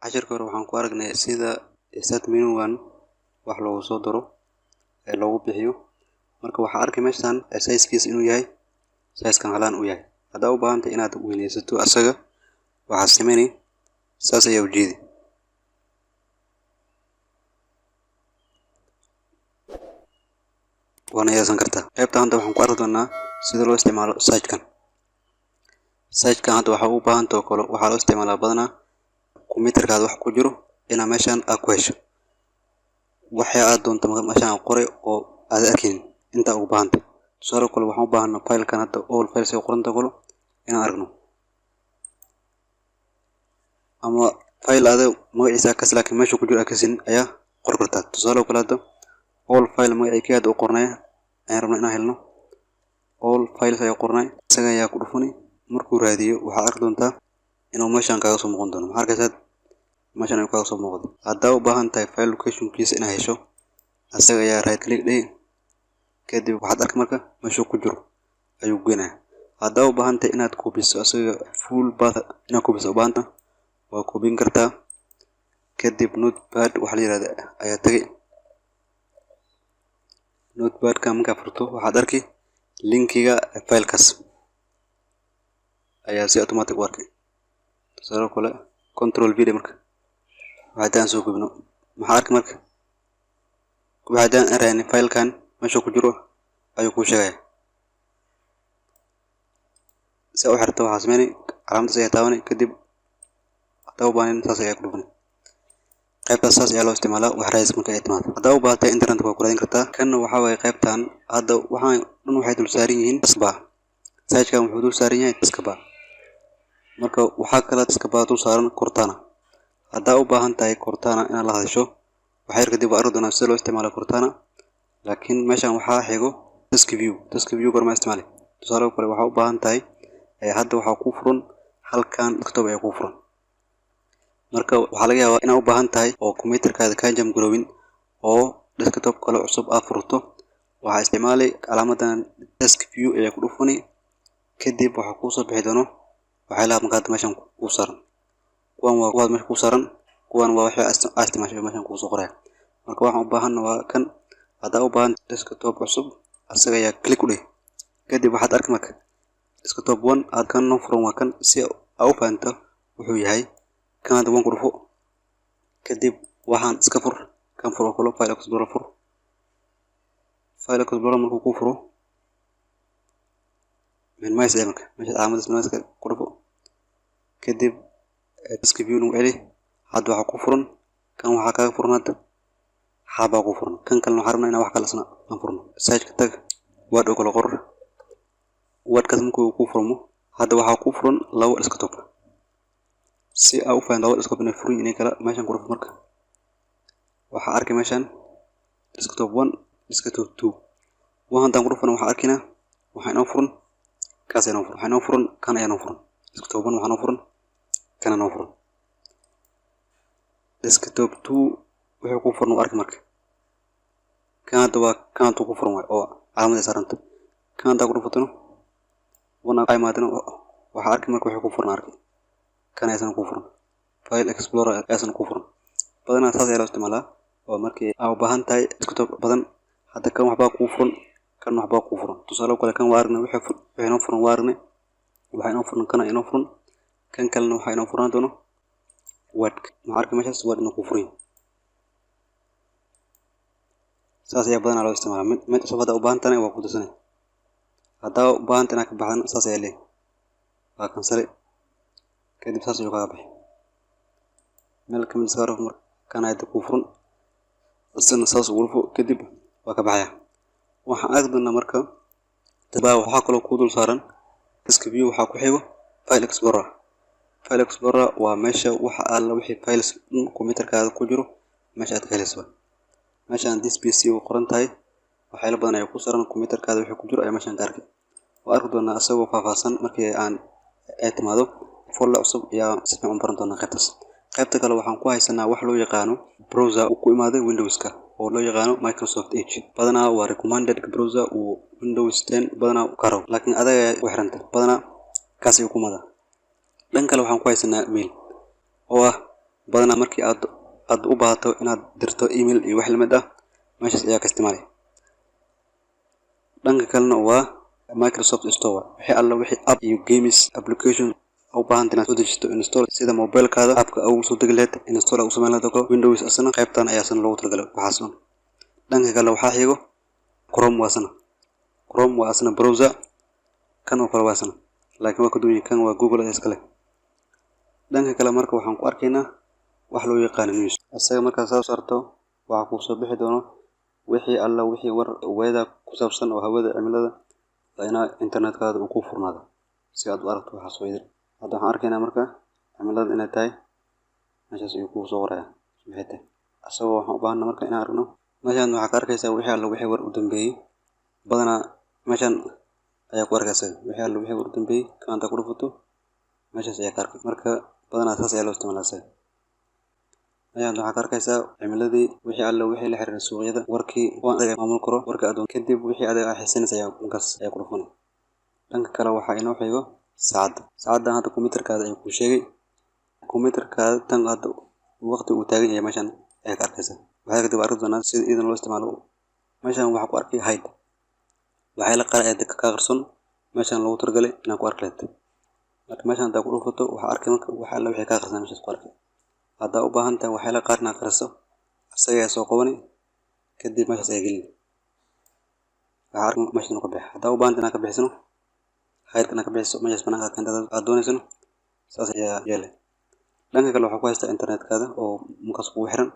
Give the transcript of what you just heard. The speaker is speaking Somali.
cashirka hore waxaan ku aragnay sida start menu-gan wax loogu soo daro ee loogu bixiyo. Marka waxaa arkay meeshan size-kiisa inuu yahay size-kan halaan uu yahay. Haddaa u baahantay inaad weynaysato asaga waxaad sameynay saas ayaa u jeedi. waana yeesan kartaa. Qaybta hadda waxaan ku arki doonaa sida loo isticmaalo search-kan. Search-kan hadda waxa u baahan tahay kale waxaa loo isticmaalaa badanaa kombiyuutarkaada wax ku jiro inaa meeshan aad ku hesho. Waxay aad doonto meeshan qoray oo aad arkin inta ugu baahantay. Tusaale kale waxaan u baahanaa file-kan hadda all files ay qoran tahay inaan aragno. Ama file aad magaciisa ka laakiin meesha ku jiro akasin ayaa qor kartaa. Tusaale kale hadda all file magaciisa aad u qornay ayaan rabnaa inaan helno. all files ayaa qornay isaga ayaa ku dhufani markuu raadiyo waxaad arki doontaa inuu meeshan kaaga soo muuqan doono. Maxaa arkaysaa meeshan ay kaaga soo muuqdo. Haddaa u baahan tahay file location-kiisa inaad hesho asaga ayaa right click dhig kadib waxaad arki marka meesha ku jiro ayuu geenaa. Haddaa u baahan tahay inaad koobiso asaga full path inaad koobiso u baahan tahay waa koobin kartaa. Kadib notepad waxa la yiraahdo ayaa tagay. Notepad-ka markaa furto waxaad arki linkiga file-kaas ayaa si automatic u arkay. Tusaale kale control v marka waxaan soo gubno maxaa arki marka waxaan aragnay file-kan meesha ku jiro ayuu ku sheegay. Si u xirto waxaa sameynay calaamadda ayaa taabanay kadib haddaa u baahan saas ayaa ku dhufan. qaybtaas saas ayaa loo isticmaalaa wax raadis marka ay timaado. Haddaa u baahatay internet waa ku raadin kartaa. Kanna waxaa waaye qaybtan hadda waxaan dhan waxay dul saaran yihiin taskbar. Search-kan wuxuu dul saaran yahay taskbar. Marka waxaa kala taskbar dul saaran Cortana. Haddaa u baahan tahay Cortana inaad la hadasho waxay kadib arki doonaa sida loo isticmaalo Cortana. Laakiin meeshan waxaa xigo task view. Task view gorma isticmaali. Tusaale kale waxaa u baahan tahay hadda waxaa ku furan halkan desktop ayaa ku furan. Marka waxaa laga yaabaa inaad u baahan tahay oo kombiyuutarkaada ka jam garoobin oo desktop kale cusub aad furto. Waxaa isticmaalay calaamadan task view ayaa ku dhufani kadib waxaa ku soo bixi doono waxyaalaha markaad meeshan ku saaran. kuwan waa kuwaad meesha ku saaran kuwan waa waxay isticmaashay meeshan ku soo qoray. Marka waxaan u baahan waa kan haddaa u baahan desktop cusub asaga ayaa click u dhig kadib waxaad arki marka desktop 1 aad kan no furan waa kan si aad u fahanto wuxuu yahay kan hadda waan ku dhufo kadib waxaan iska fur kan furo kalo file explorer fur. File explorer markuu ku furo minimize marka meesha calaamadaas minimize ku dhufo kadib task view nu celi hadda waxa ku furan kan waxa kaaga furan hadda xaba ku furan kan kalena waxaan rabnaa inaan wax kala sana aan furno. Search ka tag word oo kala qor word-kaas markuu ku furmo hadda waxa ku furan labo desktop. Si aad u fahanto labo desktop inay furan inay kala meeshan ku dhufo marka waxaa arkay meeshan desktop 1 desktop 2 waxaan ku dhufana waxaa arkinaa waxa inoo furan kaas inoo furan waxa inoo furan kan ayaa inoo furan desktop 1 waxa inoo furan kan inoo furan. Desktop 2 wuxuu ku furan arki marka kan hadda waa kan ku furan way oo calaamada saaranta kan hadda ku dhufatano wana ay maadano waxa arki marka wuxuu ku furan arki kan aysan ku furan file explorer aysan ku furan. Badanaa saas ayaa loo isticmaalaa oo markii aad u baahan tahay desktop badan hadda kan waxba ku furan kan waxba ku furan. Tusaale kale kan waa aragnay wuxuu inoo furan waa aragnay waxa inoo furan kan inoo furan kan kalena waxa inoo furan doono word ma arki meeshaas word inuu ku furan. saas ayaa badanaa loo isticmaalaa mid cusub hadda u baahan tahay waa ku darsanay. Haddaa u baahan tahay ka baxan saas ayaa leeyahay waa kan sare kadib saas ayuu kaga baxay meel kamid saaro mar kan ay ku furan asana saas ugu dhufo kadib waa ka baxaya. Waxaan arki doonaa marka tabaa waxa kale oo ku dul saaran task view waxa ku xigo file explorer. File explorer waa meesha waxa alla wixii files kombiyuutarkaada ku jiro meesha aad ka helayso. meeshan this pc uu qoran tahay waxyaalo badan ay ku saaran kombiyuutarkaada wixii ku jiro ayaa meeshan ka arkay. Waa arki doonaa asagoo faahfaahsan markii aan timaado folder cusub ayaa si fiican u baran doonaa qaybtaas. Qaybta kale waxaan ku haysanaa wax loo yaqaano browser uu ku imaaday Windows-ka oo loo yaqaano Microsoft Edge. Badanaa waa recommended browser uu Windows 10 badanaa u karo laakiin adiga u xiranta badanaa kaas ay ku imaadaa. Dhan kale waxaan ku haysanaa mail oo ah badanaa markii aad u baahato inaad dirto email iyo wax lamid ah meeshaas ayaa ka isticmaali. dhanka kalena waa Microsoft Store, wixii alla wixii app iyo games application u baahan inaad soo dejisto install sida mobilkaada appka ugu soo degi lahayd install ugu sameyn lahayd Windows asana qaybtan ayaa san loogu talagalay waxaas. dhanka kale waxaa xigo Chrome waa asana browser kan oo kale waa asana laakiin waa ka duwan kan waa Google iska leh. dhanka kale marka waxaan ku arkaynaa wax loo yaqaan news. asaga marka soo saarto waxa ku soo bixi doono wixii alla wixii war weeda ku saabsan oo hawada cimilada ina internetkaada uu ku furnaado si aad u aragto waxa soo yiri. hadda waxaan arkaynaa marka cimilada inay tahay meeshaas ay ku soo waraya maxay asagoo waxaan u baahnaa marka inaan aragno meeshan waxa ka arkaysaa wixii alla wixii war u dambeeyay badanaa meeshan ayaa ku arkaysaa wixii alla wixii war u dambeeyay kaanta ku dhufato meeshaas ayaa ka arkay marka badanaa saas ayaa loo isticmaalaa. ayaan waxa ka arkaysaa cimiladii wixii alla wixii la xiriira suuqyada warkii waan adiga maamul karo warka adoon kadib wixii adiga xiisanaysa ayaa markaas ayaa ku dhufan. dhanka kale waxaa inoo xigo saacada hadda kombiyuutarkaada ay ku sheegay kombiyuutarkaada tan hadda waqti uu taagan yahay meeshan ayaa ka arkaysaa. waxaa kadib arki doonaa sida iidan loo isticmaalo. meeshan waxaa ku arkay hide waxay la qaar ka qarsoon meeshan loogu talagalay inaan ku arki lahayd. marka meeshan hadda ku dhufato waxaa arkay marka waxa alla wixii ka qarsoon meeshaas ku arkay. hadda u baahan tahay waxay la qaarna qarso asaga soo qabanay kadib meeshaas ay gelin waxa arkin meeshan ka bixi. hadda u baahan tahay ka bixisano khayrkana ka bixiso meeshaas banaanka ka inta aad doonaysano saas ayaa yeelay. dhanka kale waxaa ku haystaa internetkaada oo markaas kugu xiran